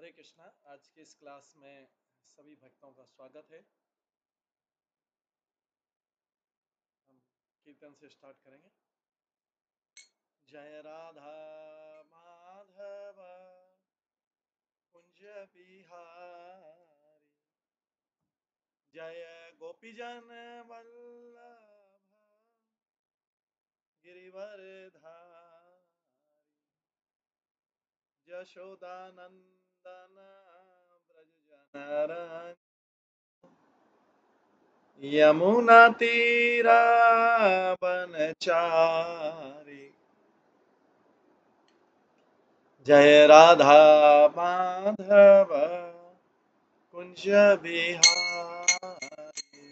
हरे कृष्णा। आज की इस क्लास में सभी भक्तों का स्वागत है। हम कीर्तन से स्टार्ट करेंगे। जय राधा माधव कुंज बिहारी, जय गोपीजन वल्लभ गिरिवर धारी, यशोदानंदन ब्रज जन यमुना तीरा बनचारी, जय राधा माधव कुंज बिहारी।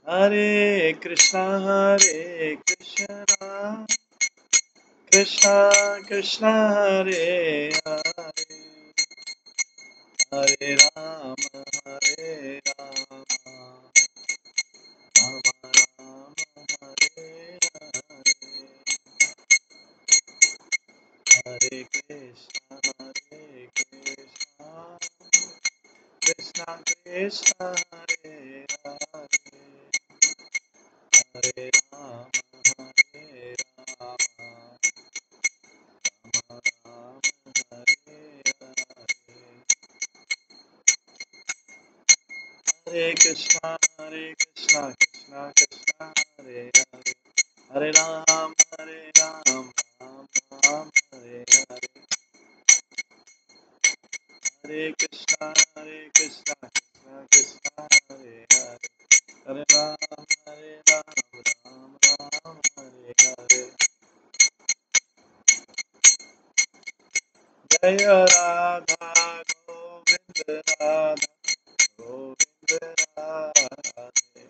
हरे कृष्णा कृष्णा कृष्णा हरे हरे, हरे राम राम राम हरे हरे, हरे कृष्णा कृष्णा कृष्णा हरे हरे, हरे राम राम हरे हरे, हरे कृष्णा कृष्णा कृष्णा हरे हरे, हरे राम राम राम हरे हरे, हरे कृष्णा कृष्णा कृष्णा हरे हरे, हरे राम राम राम हरे हरे। जय राधा गोविंद राधा गोविंद राधे,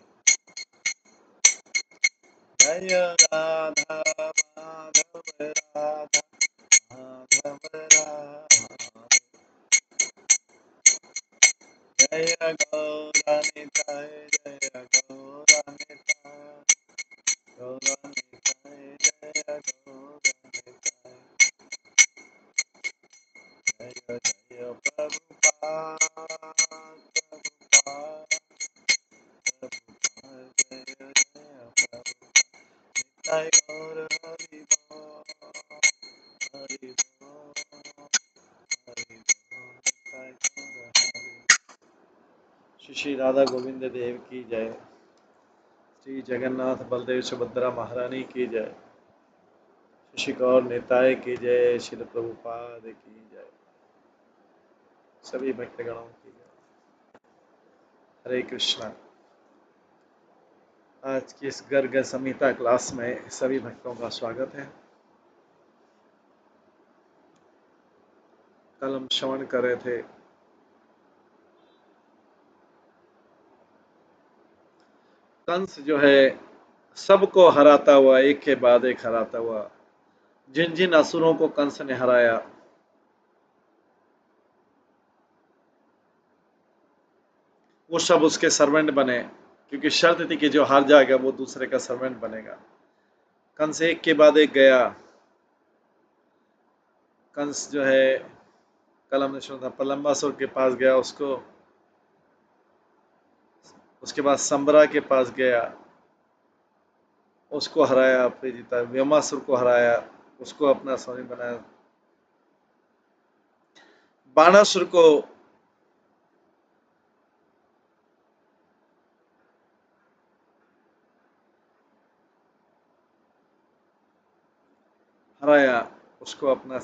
जय राधा माधव राधा माधव राधे, जय गौरानिताय जय गौरानिताय गौरानिताय जय गौरानिताय, जय जय प्रभुपाद प्रभुपाद प्रभुपाद, जय जय प्रभुपाद, निताय गौर हरि बोल हरि बोल हरि बोल, निताय गौर हरि। श्री श्री राधा गोविंद देव की जय, श्री जगन्नाथ बलदेव सुभद्रा महारानी की जय, श्री गौर निताय की जय, श्री प्रभुपाद की जय, सभी भक्तगणों की जय। हरे कृष्णा। आज की इस गर्ग संहिता क्लास में सभी भक्तों का स्वागत है। कल हम श्रवण कर रहे थे कंस जो है सबको हराता हुआ, एक के बाद एक हराता हुआ, जिन जिन असुरों को कंस ने हराया वो सब उसके सर्वेंट बने, क्योंकि शर्त थी कि जो हार जाएगा वो दूसरे का सर्वेंट बनेगा। कंस एक के बाद एक गया। कंस जो है कल हमने सुना था प्रलंबासुर के पास गया, उसके बाद संबरा के पास गया, उसको हराया, फिर जीता। व्योमासुर को हराया, उसको अपना स्वामी बनाया। बाणासुर को हराया, उसको अपना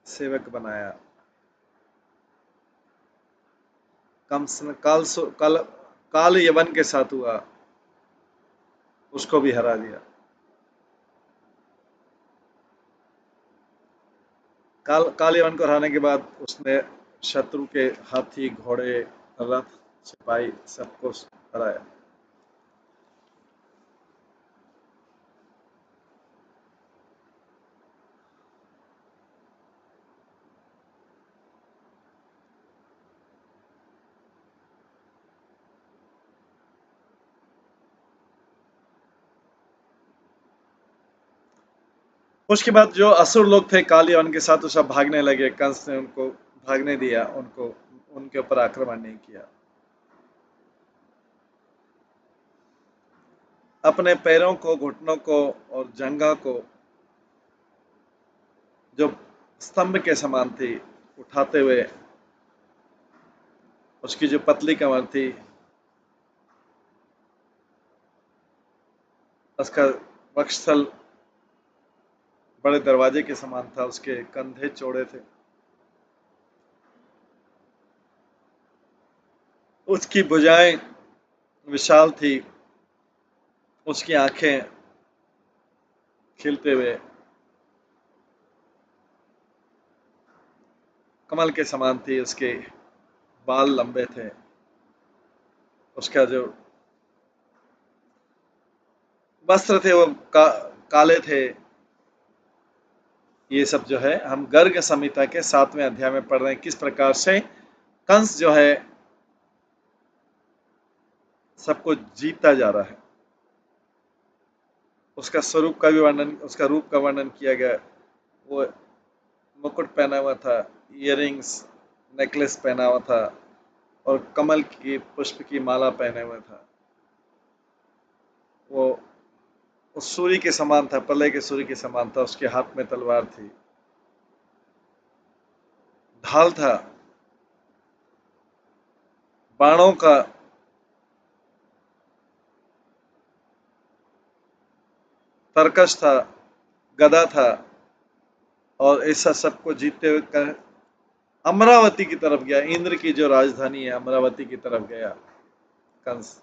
सेवक बनाया। कंस ने काल यवन के साथ हुआ, उसको भी हरा दिया। काल यवन को हराने के बाद उसने शत्रु के हाथी घोड़े रथ सिपाही सबको हराया। उसके बाद जो असुर लोग थे काली, उनके साथ वो सब भागने लगे। कंस ने उनको भागने दिया, उनको उनके ऊपर आक्रमण नहीं किया। अपने पैरों को, घुटनों को और जंघा को, जो स्तंभ के समान थी, उठाते हुए उसकी जो पतली कमर थी, उसका वक्षस्थल बड़े दरवाजे के समान था, उसके कंधे चौड़े थे, उसकी भुजाएं विशाल थी, उसकी आंखें खिलते हुए कमल के समान थी, उसके बाल लंबे थे, उसका जो वस्त्र थे वो काले थे। ये सब जो है हम गर्ग संहिता के 7वें अध्याय में पढ़ रहे हैं, किस प्रकार से कंस जो है सबको जीतता जा रहा है। उसका स्वरूप का भी वर्णन, उसका रूप का वर्णन किया गया। वो मुकुट पहना हुआ था, इयररिंग्स, नेकलेस पहना हुआ था और कमल की पुष्प की माला पहने हुआ था। वो उस सूर्य के समान था, प्रलय के सूर्य के समान था। उसके हाथ में तलवार थी, ढाल था, बाणों का तरकश था, गदा था, और ऐसा सबको जीतते हुए अमरावती की तरफ गया। इंद्र की जो राजधानी है अमरावती की तरफ गया कंस,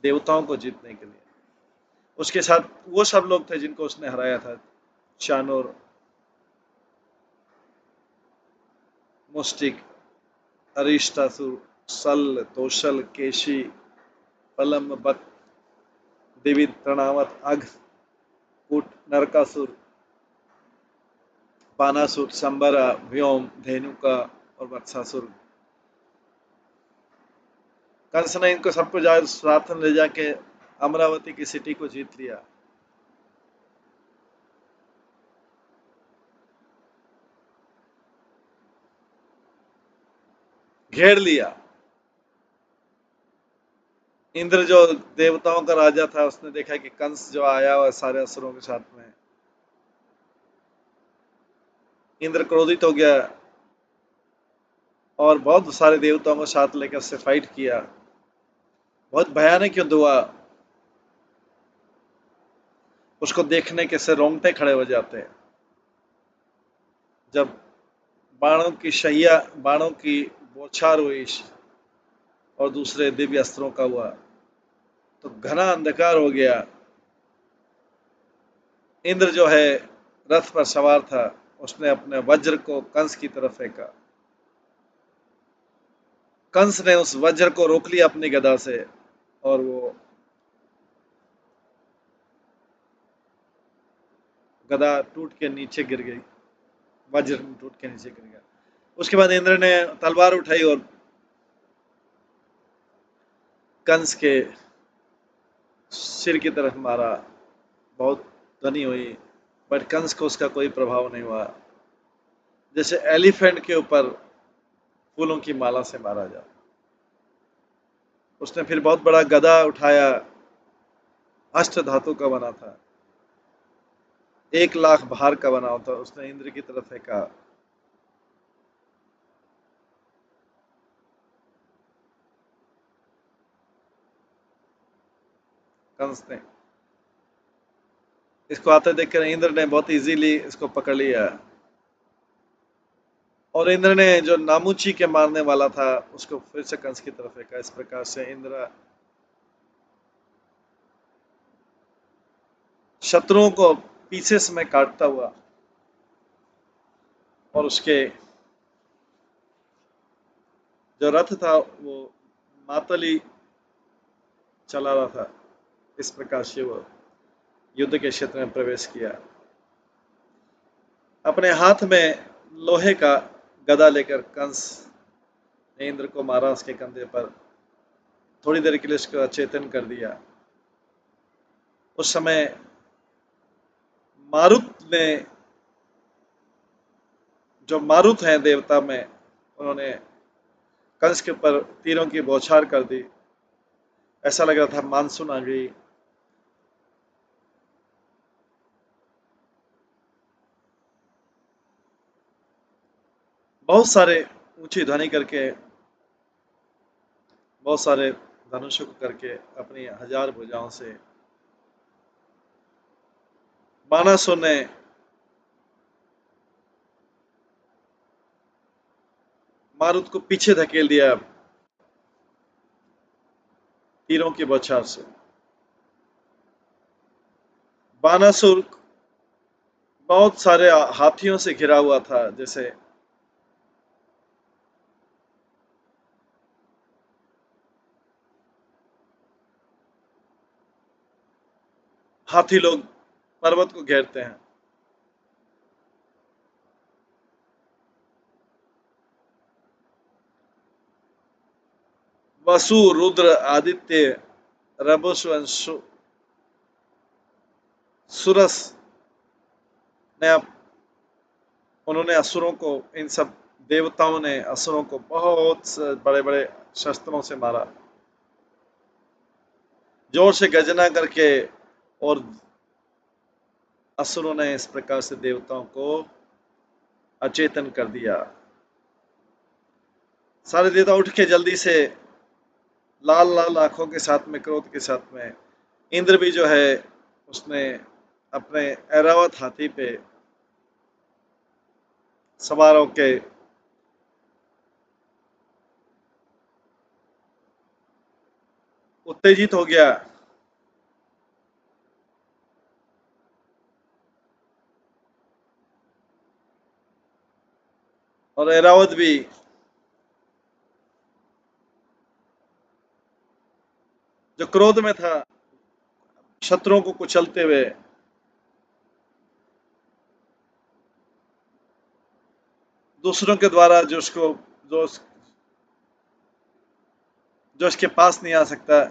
देवताओं को जीतने के लिए। उसके साथ वो सब लोग थे जिनको उसने हराया था, चाणूर, मुष्टिक, अरिष्टासुर, सल, तोशल, केशी, पलम, बक, दिविद, तृणावत, अघ, कूट, नरकासुर, बानासुर, संबरा, व्योम, धेनुका और वत्सासुर। कंस ने इनको सबको साथ में ले जाके अमरावती की सिटी को जीत लिया। घेर लिया। इंद्र जो देवताओं का राजा था, उसने देखा कि कंस जो आया हुआ सारे असुरों के साथ में, इंद्र क्रोधित हो गया और बहुत सारे देवताओं को साथ लेकर उससे फाइट किया। बहुत भयानक युद्ध हुआ। उसको देखने के से रोंगटे खड़े हो जाते हैं। जब बाणों की शैया, बाणों की बौछार हुई और दूसरे दिव्य अस्त्रों का हुआ, तो घना अंधकार हो गया। इंद्र जो है रथ पर सवार था, उसने अपने वज्र को कंस की तरफ फेंका। कंस ने उस वज्र को रोक लिया अपनी गदा से और वो गदा टूट के नीचे गिर गई, वज्र टूट के नीचे गिर गया। उसके बाद इंद्र ने तलवार उठाई और कंस के सिर की तरफ मारा। बहुत ध्वनि हुई, बट कंस को उसका कोई प्रभाव नहीं हुआ। जैसे एलिफेंट के ऊपर फूलों की माला से मारा जाए। उसने फिर बहुत बड़ा गदा उठाया, अष्ट धातु का बना था, 1,00,000 भार का बना होता, उसने इंद्र की तरफ फेंका। कंस ने इसको आते देखकर इंद्र ने बहुत इजीली इसको पकड़ लिया और इंद्र ने जो नामुची के मारने वाला था उसको फिर से कंस की तरफ फेंका। इस प्रकार से इंद्र शत्रुओं को पीसेस में काटता हुआ और उसके जो रथ था वो मातली चला रहा था। इस प्रकार से वो युद्ध के क्षेत्र में प्रवेश किया। अपने हाथ में लोहे का गदा लेकर कंस ने इंद्र को मारा, उसके कंधे पर थोड़ी देर के लिए उसको अचेतन कर दिया। उस समय मारुत ने जो मारुत हैं देवता में, उन्होंने कंस के ऊपर तीरों की बौछार कर दी। ऐसा लग रहा था मानसून आ गई। बहुत सारे ऊंची ध्वनि करके, बहुत सारे धनुषों को करके, अपनी 1000 भुजाओं से बाणासुर ने मारुत को पीछे धकेल दिया तीरों की बौछार से। बानासुर बहुत सारे हाथियों से घिरा हुआ था, जैसे हाथी लोग पर्वत को घेरते हैं। वसु, रुद्र, आदित्य, रबुवंशु, सुरस ने उन्होंने असुरों को, इन सब देवताओं ने असुरों को बहुत बड़े बड़े शस्त्रों से मारा, जोर से गर्जना करके। और असुरों ने इस प्रकार से देवताओं को अचेतन कर दिया। सारे देवता उठ के जल्दी से, लाल लाल आंखों के साथ में, क्रोध के साथ में, इंद्र भी जो है उसने अपने ऐरावत हाथी पे सवार होके उत्तेजित हो गया। और ऐरावत भी जो क्रोध में था, शत्रुओं को कुचलते हुए, दूसरों के द्वारा जो जो इसके पास नहीं आ सकता,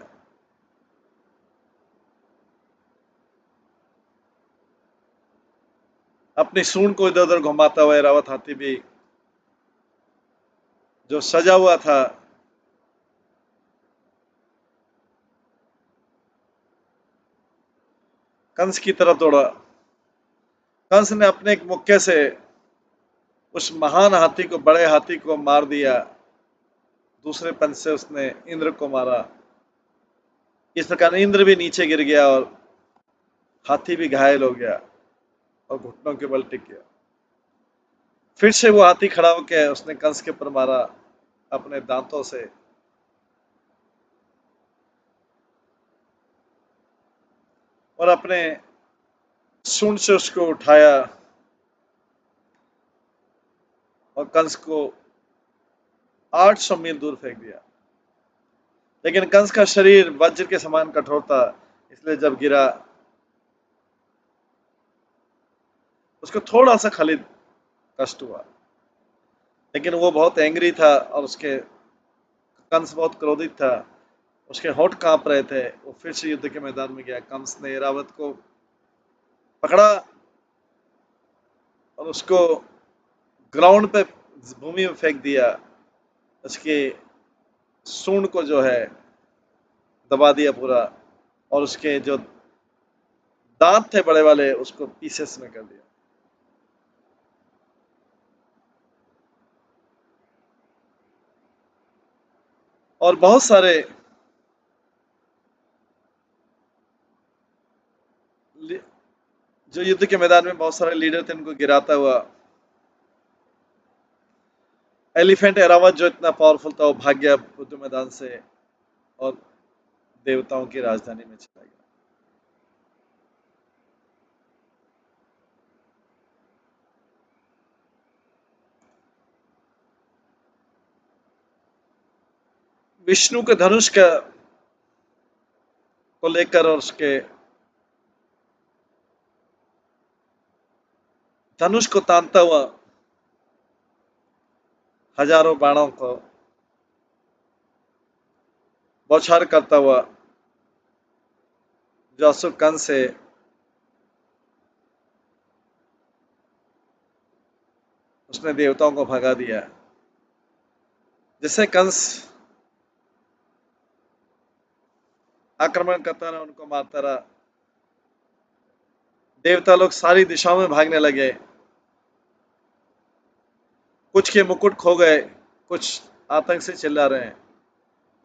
अपनी सूंड को इधर उधर घुमाता हुआ ऐरावत हाथी भी, जो सजा हुआ था, कंस की तरफ दौड़ा। कंस ने अपने एक मुक्के से उस महान हाथी को, बड़े हाथी को मार दिया। दूसरे पंच से उसने इंद्र को मारा। इस प्रकार इंद्र भी नीचे गिर गया और हाथी भी घायल हो गया और घुटनों के बल टिक गया। फिर से वो हाथी खड़ा होकर उसने कंस के ऊपर मारा अपने दांतों से, और अपने सूंड से उसको उठाया और कंस को 800 मील दूर फेंक दिया। लेकिन कंस का शरीर वज्र के समान कठोर था, इसलिए जब गिरा उसको थोड़ा सा खाली कष्ट हुआ। लेकिन वो बहुत एंग्री था और उसके, कंस बहुत क्रोधित था, उसके होंठ कांप रहे थे। वो फिर से युद्ध के मैदान में गया। कंस ने ऐरावत को पकड़ा और उसको ग्राउंड पे, भूमि में फेंक दिया। उसके सूंड को जो है दबा दिया पूरा, और उसके जो दांत थे बड़े वाले उसको पीसेस में कर दिया। और बहुत सारे जो युद्ध के मैदान में बहुत सारे लीडर थे, उनको गिराता हुआ एलिफेंट एरावत जो इतना पावरफुल था, वो भाग गया युद्ध मैदान से और देवताओं की राजधानी में चला गया। विष्णु के धनुष का को लेकर और उसके धनुष को तानता हुआ हजारों बाणों को बौछार करता हुआ जो असुर कंस से उसने उसने देवताओं को भगा दिया। जिससे कंस आक्रमण करता रहा, उनको मारता रहा। देवता लोग सारी दिशाओं में भागने लगे। कुछ के मुकुट खो गए, कुछ आतंक से चिल्ला रहे हैं,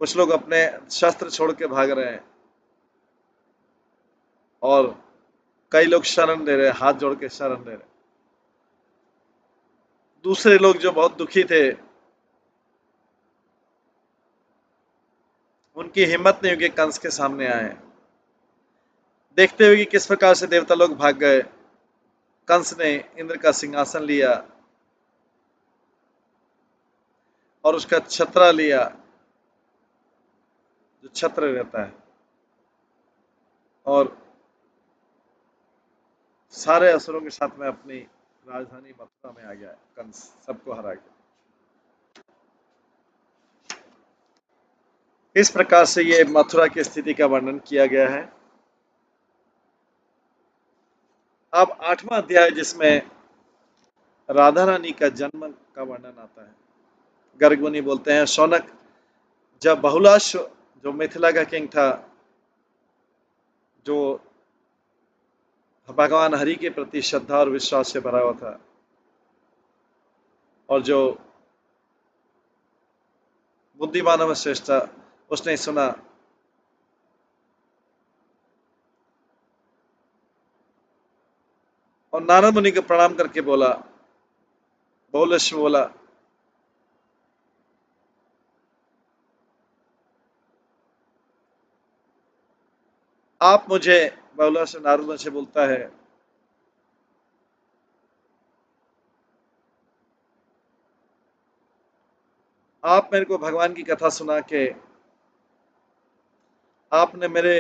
कुछ लोग अपने शस्त्र छोड़ के भाग रहे हैं, और कई लोग शरण ले रहे हैं, हाथ जोड़ के शरण ले रहे हैं। दूसरे लोग जो बहुत दुखी थे, उनकी हिम्मत नहीं हुई कि कंस के सामने आए। देखते हुए कि किस प्रकार से देवता लोग भाग गए, कंस ने इंद्र का सिंहासन लिया और उसका छत्रा लिया, जो छत्र रहता है, और सारे असुरों के साथ में अपनी राजधानी मथुरा में आ गया। कंस सबको हरा गया। इस प्रकार से ये मथुरा की स्थिति का वर्णन किया गया है। अब 8वां अध्याय, जिसमें राधा रानी का जन्म का वर्णन आता है। गर्ग मुनि बोलते हैं, शौनक जब बहुलाश, जो मिथिला का किंग था, जो भगवान हरि के प्रति श्रद्धा और विश्वास से भरा हुआ था, और जो बुद्धिमानों में श्रेष्ठ था, उसने सुना और नारद मुनि को प्रणाम करके बोला, बहुलश बोला, आप मुझे, बहुलश नारद मुनि से बोलता है, आप मेरे को भगवान की कथा सुना के आपने मेरे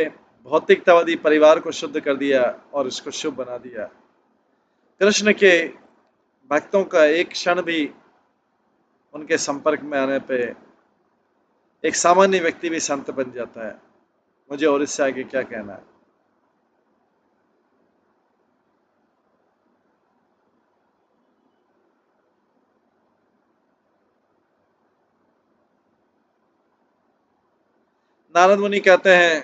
भौतिकतावादी परिवार को शुद्ध कर दिया और इसको शुभ बना दिया। कृष्ण के भक्तों का एक क्षण भी उनके संपर्क में आने पे एक सामान्य व्यक्ति भी संत बन जाता है। मुझे और इससे आगे क्या कहना है। नारद मुनि कहते हैं,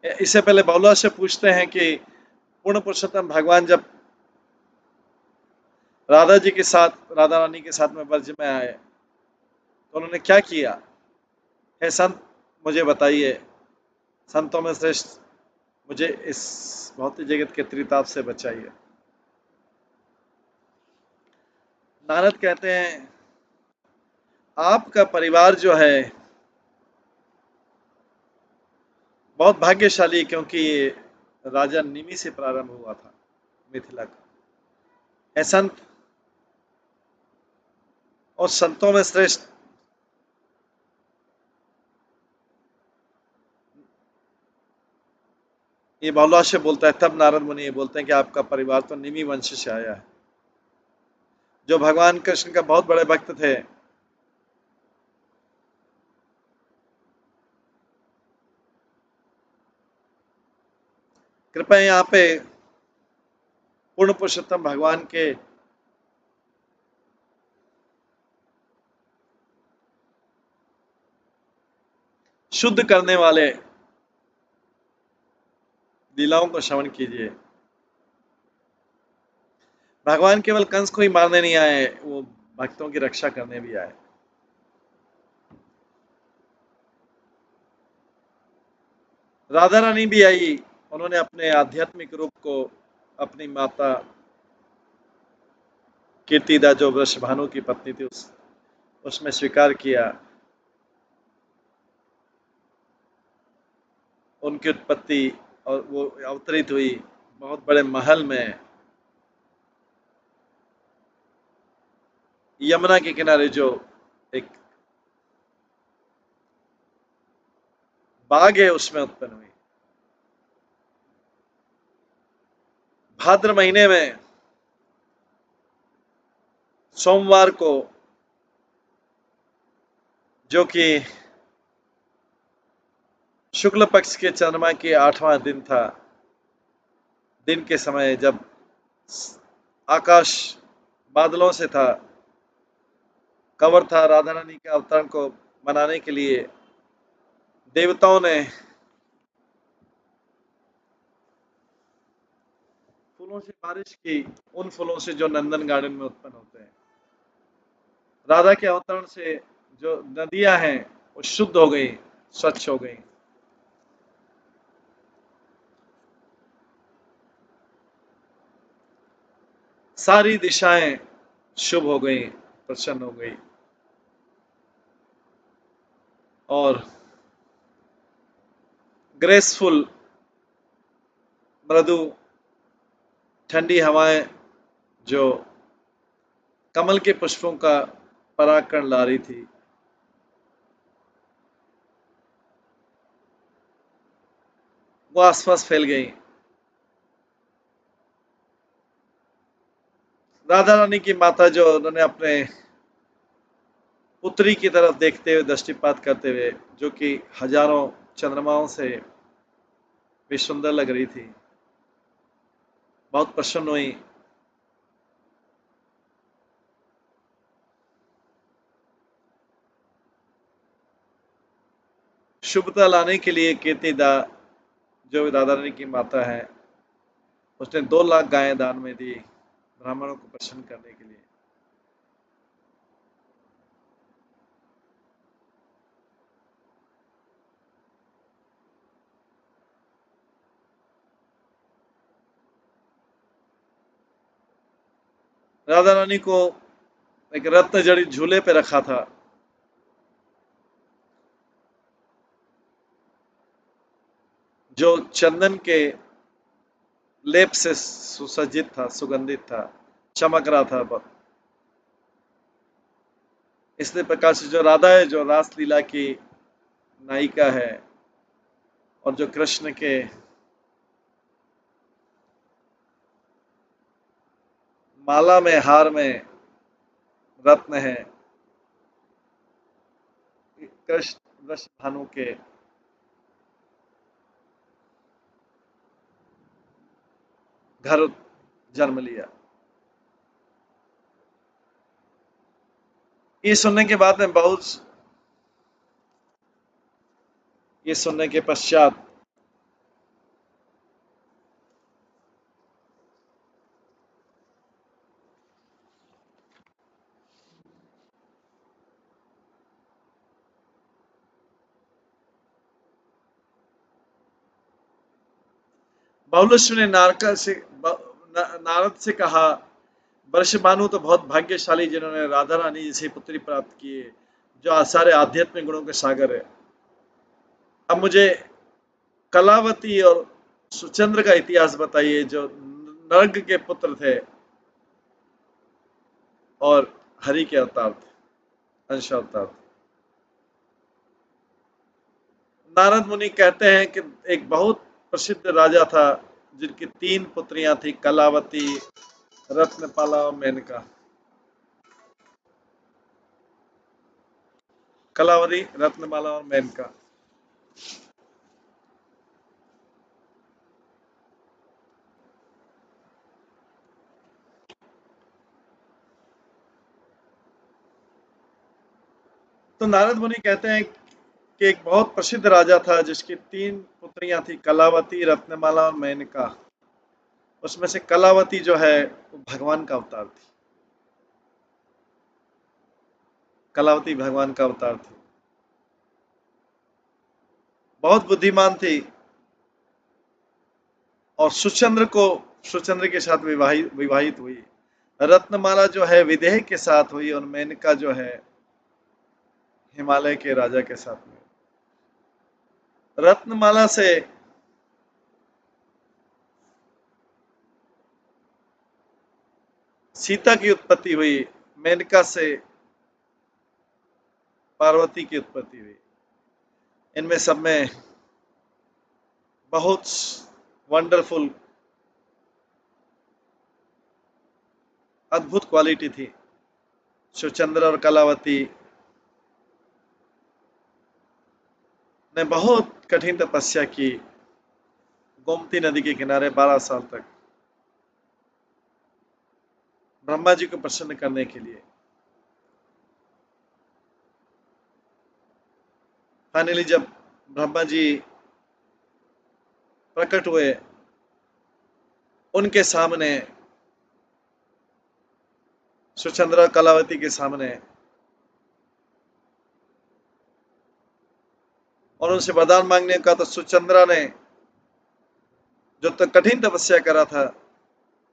इससे पहले बहुला से पूछते हैं कि पूर्ण पुरुषोत्तम भगवान जब राधा जी के साथ, राधा रानी के साथ में ब्रज में आए, तो उन्होंने क्या किया? हे संत, मुझे बताइए, संतों में श्रेष्ठ, मुझे इस भौतिक जगत के त्रिताप से बचाइए। नारद कहते हैं, आपका परिवार जो है बहुत भाग्यशाली, क्योंकि ये राजा निमि से प्रारंभ हुआ था मिथिला का। हे संत, और संतों में श्रेष्ठ ये बहुला से बोलता है। तब नारद मुनि ये बोलते हैं कि आपका परिवार तो निमि वंश से आया है, जो भगवान कृष्ण का बहुत बड़े भक्त थे। कृपया यहाँ पे पूर्ण पुरुषोत्तम भगवान के शुद्ध करने वाले लीलाओं को श्रवण कीजिए। भगवान केवल कंस को ही मारने नहीं आए, वो भक्तों की रक्षा करने भी आए। राधा रानी भी आई, उन्होंने अपने आध्यात्मिक रूप को अपनी माता कीर्तिदा, जो वृषभानु की पत्नी थी, उसमें स्वीकार किया। उनकी उत्पत्ति और वो अवतरित हुई बहुत बड़े महल में, यमुना के किनारे जो एक बाग है, उसमें उत्पन्न हुई। भाद्र महीने में सोमवार को, जो कि शुक्ल पक्ष के चंद्रमा की 8वां दिन था। दिन के समय जब आकाश बादलों से था, कवर था, राधा रानी के अवतरण को मनाने के लिए देवताओं ने फूलों से बारिश की, उन फूलों से जो नंदन गार्डन में उत्पन्न होते हैं। राधा के अवतरण से जो नदियां हैं वो शुद्ध हो गई, स्वच्छ हो गई। सारी दिशाएं शुभ हो गई, प्रसन्न हो गई, और ग्रेसफुल, मृदु, ठंडी हवाएं जो कमल के पुष्पों का परागकण ला रही थी, वो आसपास फैल गई। राधा रानी की माता जो उन्होंने अपने पुत्री की तरफ देखते हुए, दृष्टिपात करते हुए, जो कि हजारों चंद्रमाओं से भी सुंदर लग रही थी, बहुत प्रसन्न हुई। शुभता लाने के लिए कीर्ति दा, जो राधा रानी की माता है, उसने 2 लाख गायें दान में दी ब्राह्मणों को प्रसन्न करने के लिए। राधा रानी को एक रत्न जड़ित झूले पे रखा था, जो चंदन के लेप से सुसज्जित था, सुगंधित था, चमक रहा था बहुत। इसलिए प्रकार से जो राधा है, जो रास लीला की नायिका है, और जो कृष्ण के माला में, हार में रत्न है, कृष्ण वृष भानु के घर जन्म लिया। ये सुनने के बाद में बहुत, ये सुनने के पश्चात बहुलक्ष्मी ने नारद से कहा, वर्षभानु तो बहुत भाग्यशाली जिन्होंने राधा रानी जैसी पुत्री प्राप्त की है, जो सारे आध्यात्मिक गुणों के सागर है। अब मुझे कलावती और सुचंद्र का इतिहास बताइए, जो नर्ग के पुत्र थे और हरि के अवतार थे, अंश अवतार थे। नारद मुनि कहते हैं कि एक बहुत प्रसिद्ध राजा था, जिनकी 3 पुत्रियां थी, कलावती, रत्नपाला और मेनका। कलावती, रत्नमाला और मेनका। तो नारद मुनि कहते हैं कि एक बहुत प्रसिद्ध राजा था, जिसकी 3 पुत्रियां थी, कलावती, रत्नमाला और मेनका। उसमें से कलावती जो है वो भगवान का अवतार थी। कलावती भगवान का अवतार थी, बहुत बुद्धिमान थी, और सुचंद्र के साथ विवाहित विवाहित हुई। रत्नमाला जो है विदेह के साथ हुई, और मेनका जो है हिमालय के राजा के साथ में। रत्नमाला से सीता की उत्पत्ति हुई, मेनका से पार्वती की उत्पत्ति हुई। इनमें सब में बहुत वंडरफुल, अद्भुत क्वालिटी थी। सुचंद्र और कलावती ने बहुत कठिन तपस्या की, गोमती नदी के किनारे 12 साल तक, ब्रह्मा जी को प्रसन्न करने के लिए। फाइनली जब ब्रह्मा जी प्रकट हुए उनके सामने, सुचंद्रा कलावती के सामने, और उनसे वरदान मांगने का, तो सुचंद्रा ने जो तो कठिन तपस्या करा था,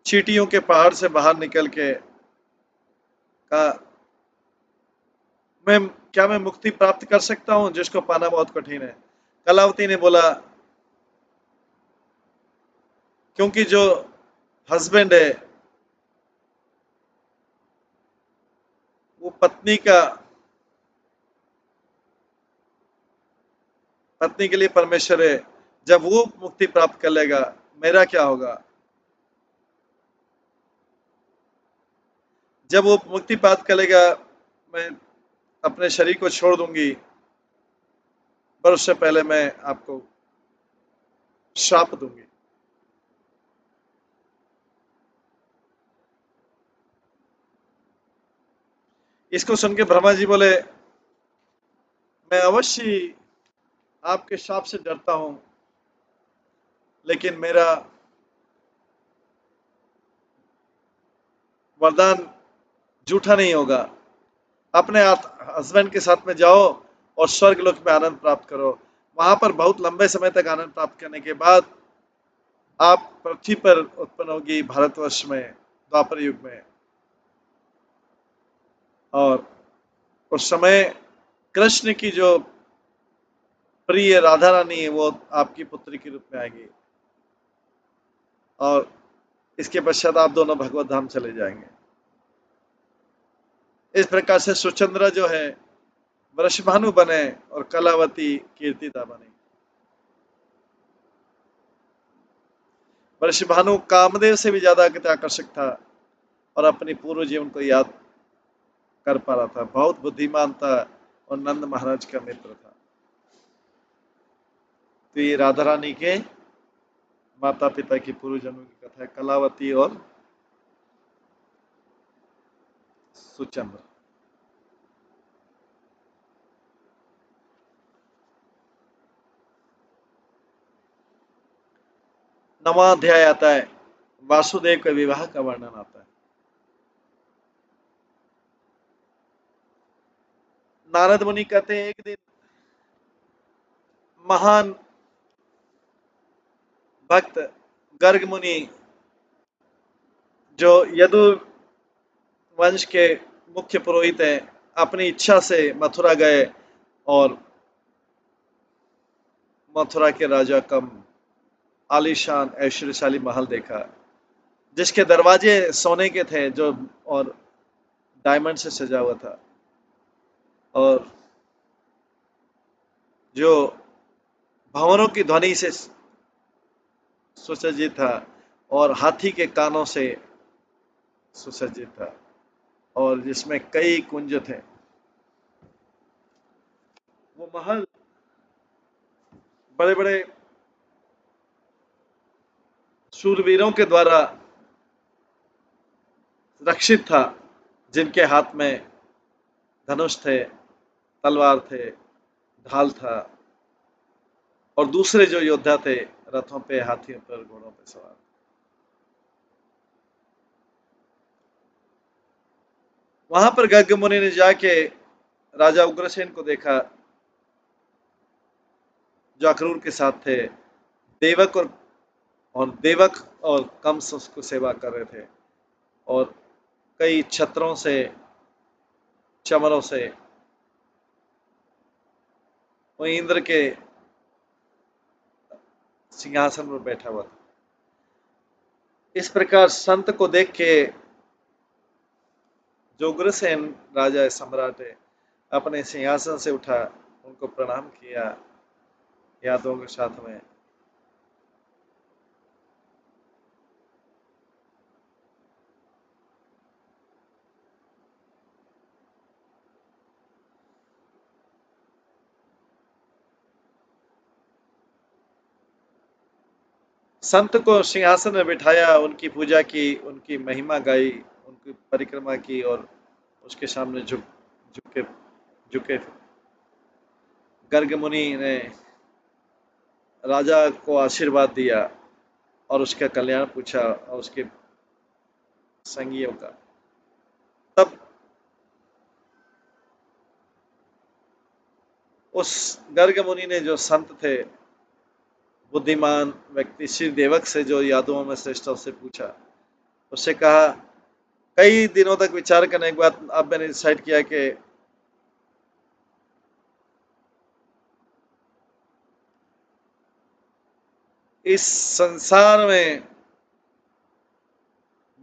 चींटियों के पहाड़ से बाहर निकल के कहा, मैं मुक्ति प्राप्त कर सकता हूं जिसको पाना बहुत कठिन है? कलावती ने बोला, क्योंकि जो हस्बैंड है वो पत्नी के लिए परमेश्वर है, जब वो मुक्ति प्राप्त कर लेगा मेरा क्या होगा? जब वो मुक्ति प्राप्त कर लेगा मैं अपने शरीर को छोड़ दूंगी, पर उससे पहले मैं आपको श्राप दूंगी। इसको सुन के ब्रह्मा जी बोले, मैं अवश्य आपके श्राप से डरता हूं, लेकिन मेरा वरदान झूठा नहीं होगा। अपने हस्बैंड के साथ में जाओ और स्वर्ग लोक में आनंद प्राप्त करो। वहां पर बहुत लंबे समय तक आनंद प्राप्त करने के बाद आप पृथ्वी पर उत्पन्न होगी, भारतवर्ष में, द्वापर युग में, और उस समय कृष्ण की जो प्रिय राधा रानी है वो आपकी पुत्री के रूप में आएगी, और इसके पश्चात आप दोनों भगवत धाम चले जाएंगे। इस प्रकार से सुचंद्रा जो है वृषभानु बने और कलावती कीर्तिदा बने। वृषभानु कामदेव से भी ज्यादा आकर्षक था और अपनी पूर्व जीवन को याद कर पा रहा था, बहुत बुद्धिमान था और नंद महाराज का मित्र था। तो ये राधा रानी के माता पिता की पूर्व जन्म की कथा है, कलावती और सुचंद्र। नवा अध्याय आता है, वासुदेव के विवाह का वर्णन आता है। नारद मुनि कहते हैं, एक दिन महान भक्त गर्ग मुनि, जो यदु वंश के मुख्य पुरोहित हैं, अपनी इच्छा से मथुरा गए और मथुरा के राजा का आलीशान ऐश्वर्यशाली महल देखा, जिसके दरवाजे सोने के थे, जो और डायमंड से सजा हुआ था, और जो भंवरों की ध्वनि से सुसज्जित था, और हाथी के कानों से सुसज्जित था, और जिसमें कई कुंज थे। वो महल बड़े बड़े शूरवीरों के द्वारा रक्षित था, जिनके हाथ में धनुष थे, तलवार थे, ढाल था, और दूसरे जो योद्धा थे रथों पे, हाथियों पर, घोड़ों पे सवार। वहां पर गर्ग मुनि ने जाके राजा उग्रसेन को देखा, जो अक्रूर के साथ थे। देवक देवक और कंस उसको सेवा कर रहे थे, और कई छत्रों से, चमरों से वो इंद्र के सिंहासन पर बैठा हुआ था। इस प्रकार संत को देख के जो उग्रसेन राजा सम्राट है, अपने सिंहासन से उठा, उनको प्रणाम किया यादवों के साथ में। संत को सिंहासन में बिठाया, उनकी पूजा की, उनकी महिमा गाई, उनकी परिक्रमा की और उसके सामने झुके झुके गर्ग मुनि ने राजा को आशीर्वाद दिया और उसका कल्याण पूछा और उसके संगियों का। तब उस गर्ग मुनि ने, जो संत थे, बुद्धिमान व्यक्ति, श्री देवक से, जो यादवों में श्रेष्ठ, उससे पूछा, उससे कहा, कई दिनों तक विचार करने के बाद अब मैंने डिसाइड किया कि इस संसार में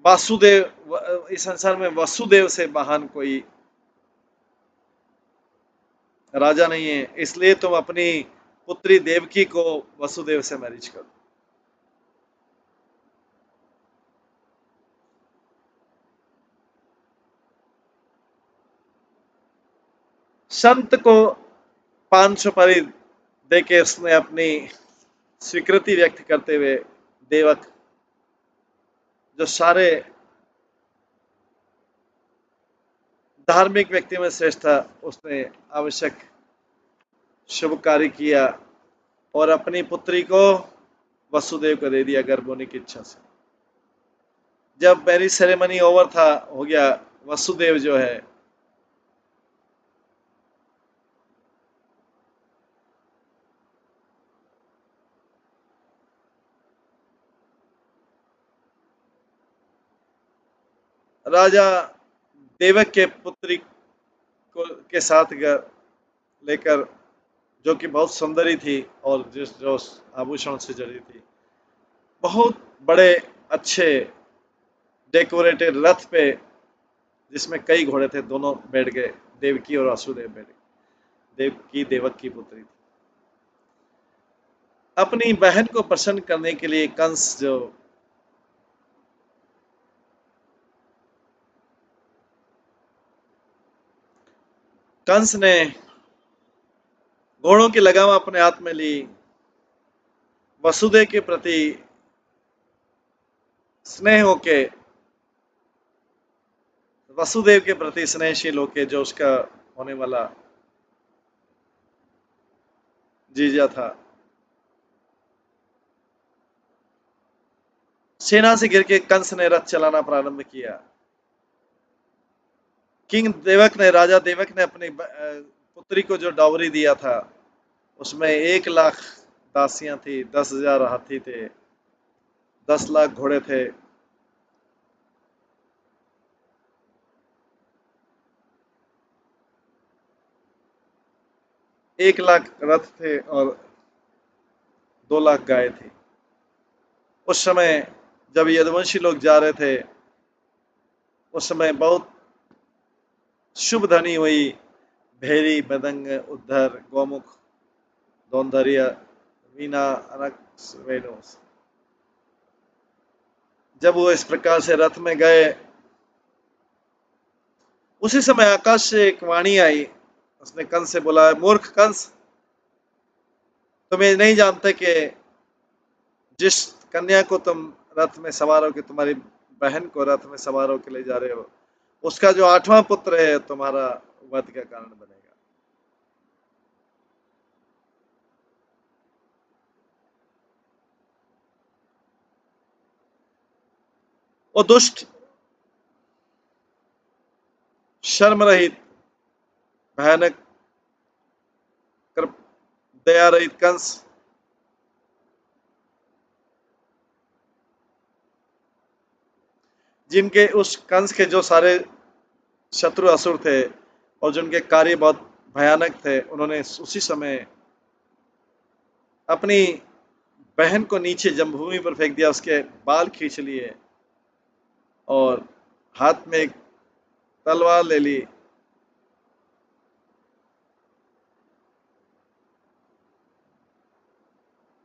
इस संसार में वसुदेव से महान कोई राजा नहीं है, इसलिए तुम अपनी पुत्री देवकी को वसुदेव से मैरिज करो। संत को पान सुपारी देके उसने अपनी स्वीकृति व्यक्त करते हुए, देवक, जो सारे धार्मिक व्यक्तियों में श्रेष्ठ था, उसने आवश्यक शुभ कार्य किया और अपनी पुत्री को वसुदेव को दे दिया गर्भ होने की इच्छा से। जब मैरिज सेरेमनी ओवर था, हो गया, वसुदेव जो है राजा देवक के पुत्री को के साथ लेकर, जो कि बहुत सुंदरी थी और जो आभूषण से जड़ी थी, बहुत बड़े अच्छे डेकोरेटेड रथ पे, जिसमें कई घोड़े थे, दोनों बैठ गए, देवकी और वासुदेव बैठ गए। देवकी देवक की पुत्री थी। अपनी बहन को प्रसन्न करने के लिए कंस ने घोड़ों की लगाम अपने हाथ में ली, वसुदेव के प्रति स्नेह होके, वसुदेव के प्रति स्नेहशील होके, जो उसका होने वाला जीजा था, सेना से गिर के कंस ने रथ चलाना प्रारंभ किया। राजा देवक ने अपनी पुत्री को जो डावरी दिया था, उसमें 1 लाख दासियां थी, 10,000 हाथी थे, 10 लाख घोड़े थे, 1 लाख रथ थे और 2 लाख गाय थी। उस समय जब यदुवंशी लोग जा रहे थे, उस समय बहुत शुभ ध्वनि हुई, भेरी, मृदंग, उद्धर, गोमुख, दौंधरिया, वीणा, अनक्स, वेणु। जब वो इस प्रकार से रथ में गए, उसी समय आकाश से एक वाणी आई। उसने कंस से बोला, मूर्ख कंस, तुम ये नहीं जानते कि जिस कन्या को तुम रथ में सवार होकर, तुम्हारी बहन को रथ में सवार होकर ले जा रहे हो, उसका जो 8वां पुत्र है तुम्हारा वध का कारण बनेगा। वो दुष्ट, शर्म रहित, भयानक, दया रहित कंस, जिनके उस कंस के जो सारे शत्रु असुर थे और जिनके कार्य बहुत भयानक थे, उन्होंने उसी समय अपनी बहन को नीचे जमभूमि पर फेंक दिया, उसके बाल खींच लिए और हाथ में एक तलवार ले ली।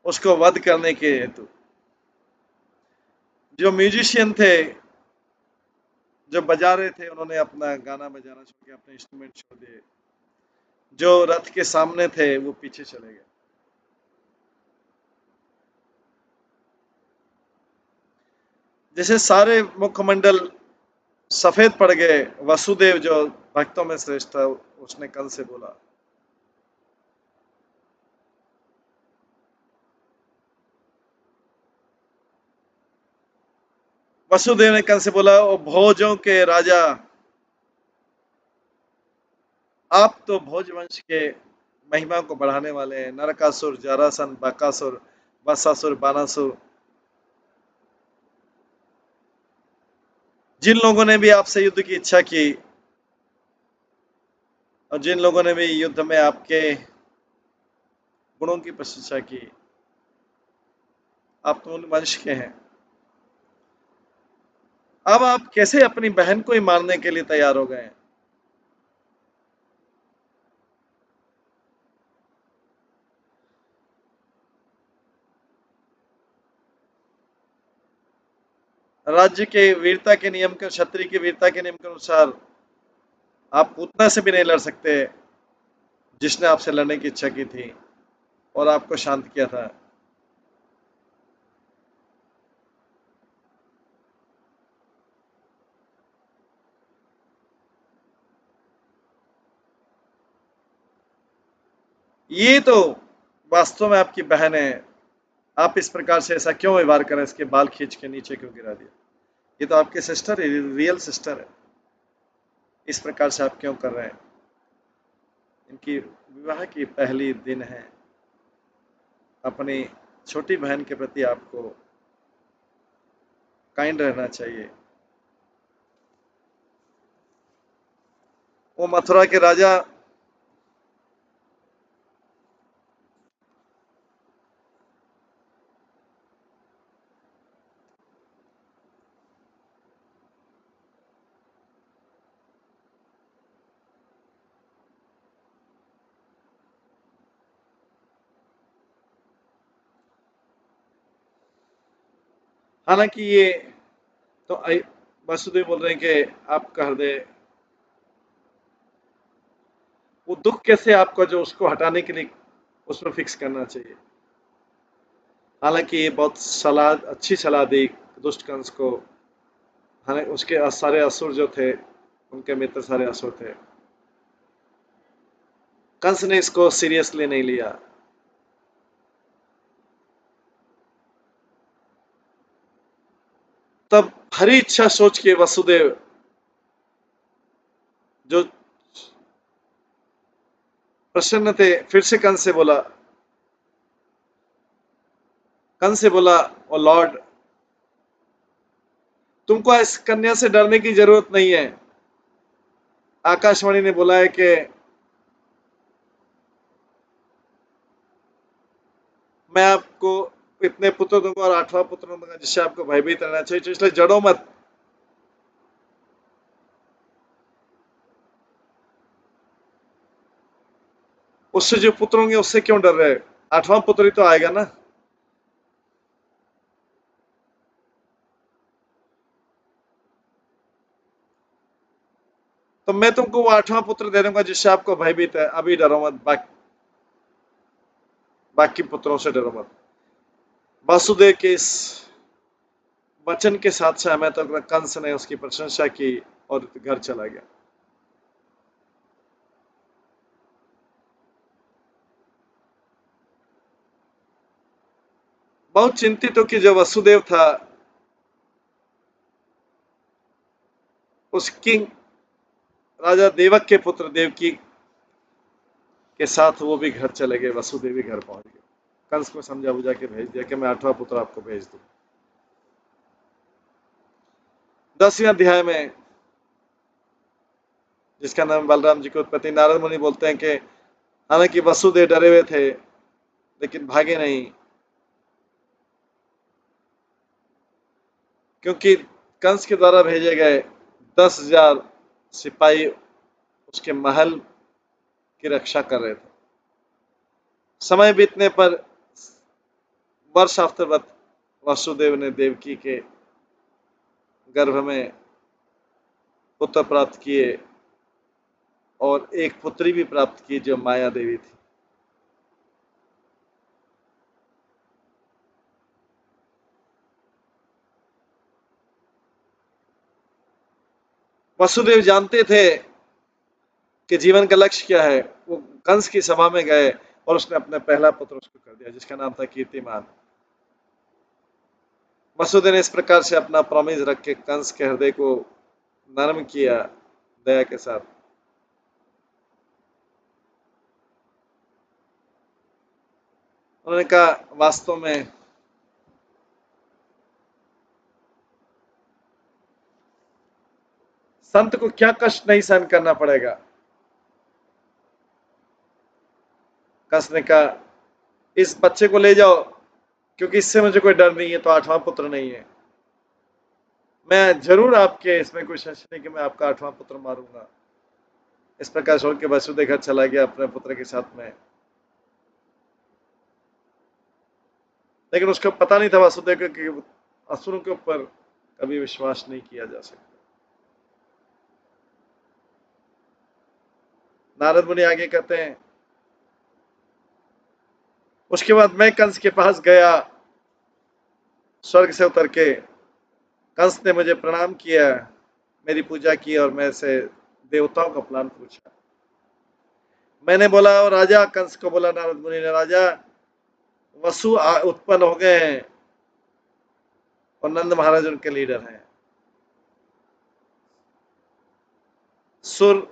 उसको वध करने के हेतु जो म्यूजिशियन थे, जो बजा रहे थे, उन्होंने अपना गाना बजाना छोड़ के अपने इंस्ट्रूमेंट छोड़ दिए। जो रथ के सामने थे वो पीछे चले गए। जैसे सारे मुखमंडल सफेद पड़ गए, वसुदेव जो भक्तों में श्रेष्ठ था उसने कंस से बोला। वसुदेव ने कंस से बोला, ओ भोजों के राजा, आप तो भोज वंश के महिमा को बढ़ाने वाले हैं। नरकासुर, जरासंध, बकासुर, वत्सासुर, बानासुर, जिन लोगों ने भी आपसे युद्ध की इच्छा की और जिन लोगों ने भी युद्ध में आपके गुणों की प्रशंसा की, आप तो उन वंश के हैं। अब आप कैसे अपनी बहन को ही मारने के लिए तैयार हो गए हैं? राज्य के वीरता के नियम के, क्षत्रिय की वीरता के नियम के अनुसार आप उतना से भी नहीं लड़ सकते जिसने आपसे लड़ने की इच्छा की थी और आपको शांत किया था। ये तो वास्तव में आपकी बहन है। आप इस प्रकार से ऐसा क्यों व्यवहार करें? इसके बाल खींच के नीचे क्यों गिरा दिया? ये तो आपकी सिस्टर है, रियल सिस्टर है। इस प्रकार से आप क्यों कर रहे हैं? इनकी विवाह की पहली दिन है। अपनी छोटी बहन के प्रति आपको काइंड रहना चाहिए। वो मथुरा के राजा, हालांकि ये तो वसुदेव बोल रहे हैं कि आपका हृदय, वो दुख कैसे आपको जो उसको हटाने के लिए उसमें फिक्स करना चाहिए। हालांकि ये बहुत सलाह, अच्छी सलाह दी दुष्ट कंस को। हालांकि उसके सारे असुर जो थे, उनके मित्र सारे असुर थे। कंस ने इसको सीरियसली नहीं लिया। तब हरी इच्छा सोच के वसुदेव, जो प्रसन्न थे, फिर से कंस से बोला, ओ लॉर्ड, तुमको इस कन्या से डरने की जरूरत नहीं है। आकाशवाणी ने बोला है कि मैं आपको इतने पुत्र दूंगा और 8वां पुत्र दूंगा जिससे आपको भयभीत रहना चाहिए, तो इसलिए जड़ो मत। उससे जो पुत्र होंगे उससे क्यों डर रहे? 8वां पुत्र ही तो आएगा ना। तो मैं तुमको वो 8वां पुत्र दे दूंगा जिससे आपको भयभीत है। अभी डरो मत, बाकी पुत्रों से डरो मत। वासुदेव के इस वचन के साथ सहमत होकर कंस ने उसकी प्रशंसा की और घर चला गया। बहुत चिंतित हो कि जो वसुदेव था, उसकी राजा देवक के पुत्र देवकी के साथ वो भी घर चले गए, वसुदेव भी घर पहुंच गए। कंस को समझा बुझा के भेज दिया कि मैं 8वां पुत्र आपको भेज दूं। 10वें अध्याय में, जिसका नाम बलराम जी की उत्पत्ति, नारद मुनि बोलते हैं कि हालांकि वसुदेव डरे हुए थे लेकिन भागे नहीं, क्योंकि कंस के द्वारा भेजे गए 10,000 सिपाही उसके महल की रक्षा कर रहे थे। समय बीतने पर वर्ष आफ्ter वसुदेव ने देवकी के गर्भ में पुत्र प्राप्त किए और एक पुत्री भी प्राप्त की जो माया देवी थी। वसुदेव जानते थे कि जीवन का लक्ष्य क्या है। वो कंस की सभा में गए और उसने अपना पहला पुत्र उसको कर दिया, जिसका नाम था कीर्तिमान। वसुदेव ने इस प्रकार से अपना प्रॉमिस रख के कंस के हृदय को नरम किया दया के साथ। उन्होंने कहा वास्तव में संत को क्या कष्ट नहीं सहन करना पड़ेगा। कंस ने कहा इस बच्चे को ले जाओ, क्योंकि इससे मुझे कोई डर नहीं है, तो आठवां पुत्र नहीं है। मैं जरूर आपके इसमें कोई शक नहीं कि मैं आपका आठवां पुत्र मारूंगा। इस प्रकार छोड़ के वसुदेव घर चला गया अपने पुत्र के साथ में। लेकिन उसको पता नहीं था वासुदेव को कि असुरों के ऊपर कभी विश्वास नहीं किया जा सकता। नारद मुनि आगे कहते हैं, उसके बाद मैं कंस के पास गया स्वर्ग से उतर के। कंस ने मुझे प्रणाम किया, मेरी पूजा की और मैं से देवताओं का प्लान पूछा। मैंने बोला, और राजा कंस को बोला नारद मुनि ने, राजा वसु उत्पन्न हो गए हैं और नंद महाराज उनके लीडर हैं। सुर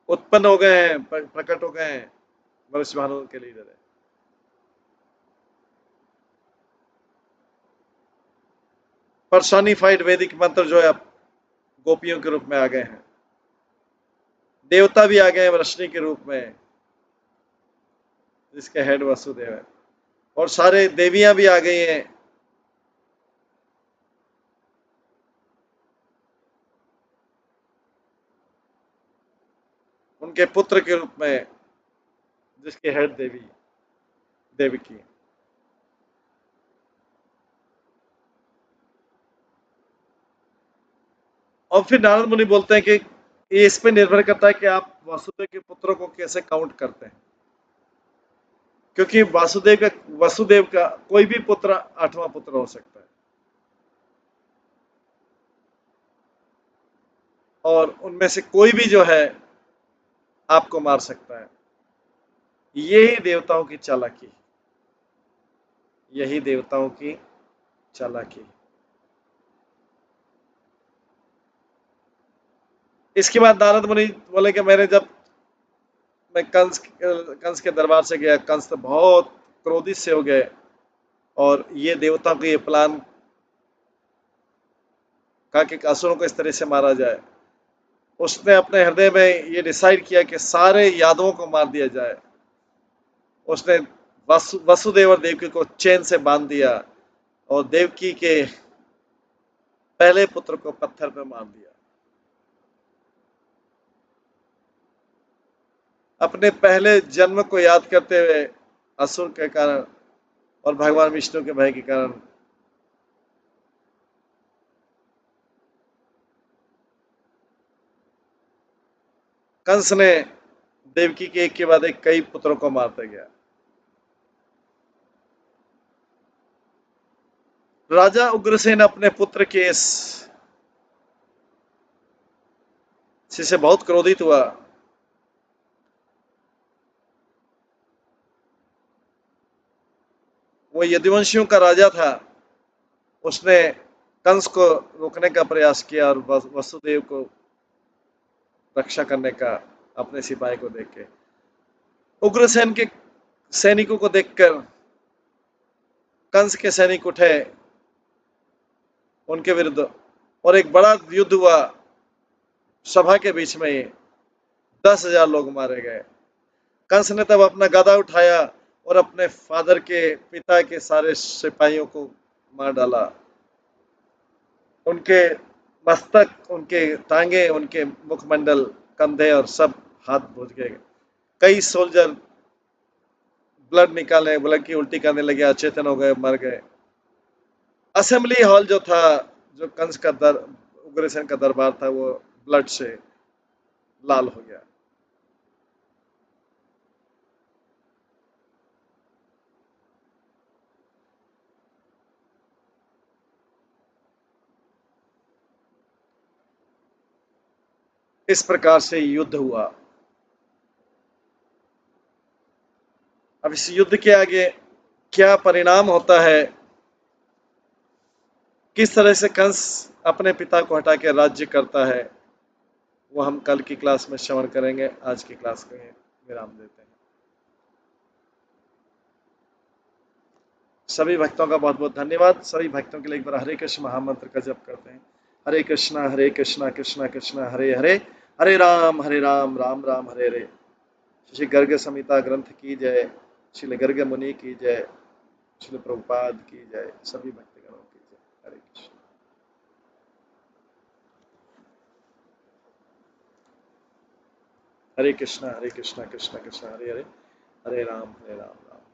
उत्पन्न हो गए हैं, प्रकट हो गए हैं, वरिष्ठ भानु उनके लीडर है। पर्सोनिफाइड वैदिक मंत्र जो है अब गोपियों के रूप में आ गए हैं। देवता भी आ गए हैं रश्मि के रूप में, जिसके हेड वसुदेव है। और सारे देवियां भी आ गई हैं उनके पुत्र के रूप में, जिसके हेड देवकी। और फिर नारद मुनि बोलते हैं कि ये इस पे निर्भर करता है कि आप वासुदेव के पुत्रों को कैसे काउंट करते हैं, क्योंकि वसुदेव का कोई भी पुत्र आठवां पुत्र हो सकता है और उनमें से कोई भी जो है आपको मार सकता है। यही देवताओं की चालाकी, यही देवताओं की चालाकी। इसके बाद नारद मुनि बोले कि मैंने जब मैं कंस के दरबार से गया, कंस तो बहुत क्रोधित से हो गए और ये देवताओं का ये प्लान कहा कि असुरों को इस तरह से मारा जाए। उसने अपने हृदय में ये डिसाइड किया कि सारे यादवों को मार दिया जाए। उसने वसुदेव और देवकी को चैन से बांध दिया और देवकी के पहले पुत्र को पत्थर पे मार दिया। अपने पहले जन्म को याद करते हुए असुर के कारण और भगवान विष्णु के भय के कारण कंस ने देवकी के एक के बाद एक कई पुत्रों को मारता गया। राजा उग्रसेन अपने पुत्र के इस से बहुत क्रोधित हुआ। वो यदुवंशियों का राजा था। उसने कंस को रोकने का प्रयास किया और वसुदेव को रक्षा करने का अपने सिपाही को देख के। उग्रसेन के सैनिकों को देखकर कंस के सैनिक उठे उनके विरुद्ध और एक बड़ा युद्ध हुआ। सभा के बीच में ही 10,000 लोग मारे गए। कंस ने तब अपना गदा उठाया और अपने फादर के पिता के सारे सिपाहियों को मार डाला। उनके मस्तक, उनके टांगे, उनके मुखमंडल, कंधे और सब हाथ बुझ गए। कई सोल्जर ब्लड निकालने, ब्लड की उल्टी करने लगे, अचेतन हो गए, मर गए। असेंबली हॉल जो था, जो कंस का उग्रसेन का दरबार था, वो ब्लड से लाल हो गया। इस प्रकार से युद्ध हुआ। अब इस युद्ध के आगे क्या परिणाम होता है, किस तरह से कंस अपने पिता को हटा के राज्य करता है, वो हम कल की क्लास में श्रवण करेंगे। आज की क्लास को विराम देते हैं। सभी भक्तों का बहुत बहुत धन्यवाद। सभी भक्तों के लिए एक बार हरे कृष्ण महामंत्र का जप करते हैं। हरे कृष्णा कृष्णा कृष्णा हरे हरे, हरे राम राम राम हरे हरे। श्री गर्ग संहिता ग्रंथ की जय, श्री गर्ग मुनि की जय, श्री प्रभुपाद की जय, सभी भक्तगणों की जय। हरे कृष्ण। हरे कृष्णा कृष्णा कृष्णा हरे हरे, हरे राम राम